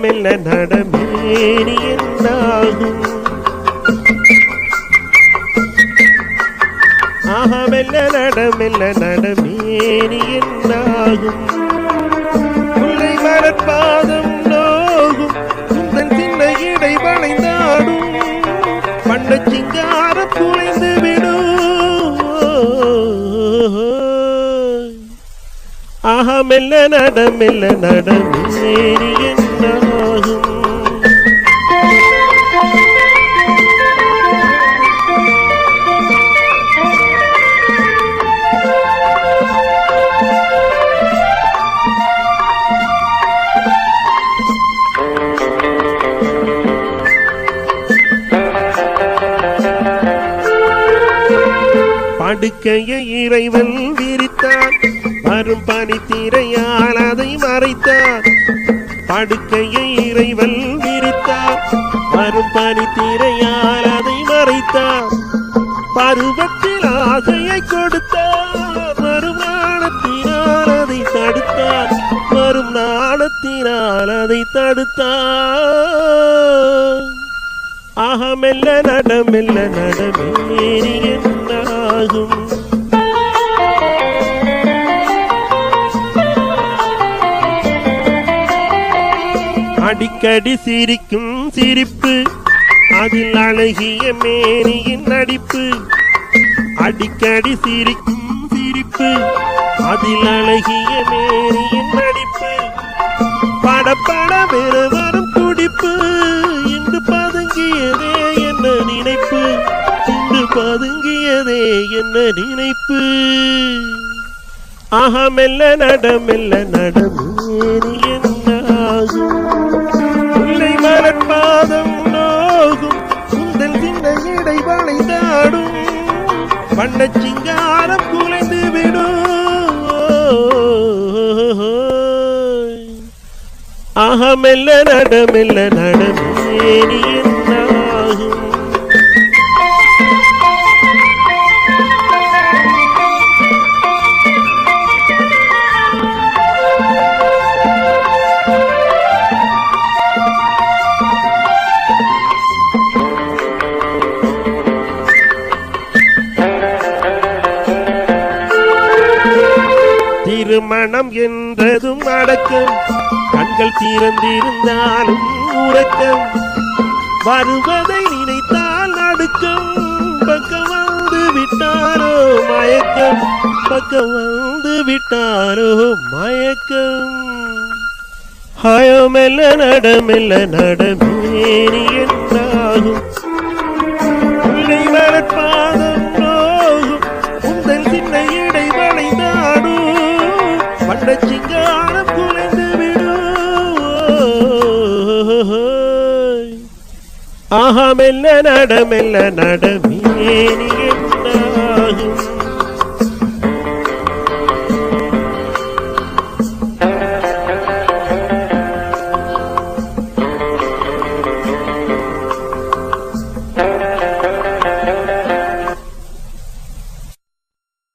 மெல்ல நடமேனி என்னாகும் ஆஹா மெல்ல நடமேனி என்னாகும் முல்லை மலர்பாதம் நோகும் உந்தன் சின்ன இடை வளைந்தாடும் வண்ண சிங்காரம் குலைந்து விடும் ஆஹா மெல்ல நடமேனி என்னாகும் படுக்கையை இறைவன் விரித்தான் வரும் பனித்திரையால் அதை மறைத்தான் படுக்கையை இறைவன் விரித்தான் வரும் பனித்திரையால் அதை மறைத்தான் பருவத்தில் ஆசையை கொடுத்தான் வரும் நாணத்தினால் அதை தடுத்தான் வரும் நாணத்தினால் அதை தடுத்தான் ஆஹா மெல்ல நடமேனி என்னாகும் அடிக்கடி சிரிக்கும் சிரிப்பு அதில் அழகிய மேனியின் நடிப்பு அடிக்கடி சிரிக்கும் சிரிப்பு அதில் அழகிய மேனியின் நடிப்பு படப்பட வரும் துடிப்பு இன்று பதுங்கியதே என்ன நினைப்பு இன்று பதுங்கியதே என்ன நினைப்பு ஆஹா மெல்ல நடமேனி என்னாகும் முல்லை மலர்பாதம் நோகும் உந்தன் சின்ன இடை வளைந்தாடும் வண்ண சிங்காரம் குலைந்து விடும் ஆஹா மெல்ல நடமேனி என்னாகும் திருமணம் என்றதும் அடக்கம் கண்கள் திறந்திருந்தாலும் உறக்கம் வருவதை நினைத்தால் நடுக்கம் பக்கம் வந்து விட்டாரோ மயக்கம் பக்கம் வந்து விட்டாரோ மயக்கம் ஹாயோ மெல்ல நடமேனி என்னாகும் முல்லை மலர்பாதம் நோகும் உந்தன் சின்ன இடை வளைந்தாடும் வண்ண சிங்காரம் குலைந்து விடும் ஆஹா மெல்ல நடமேனி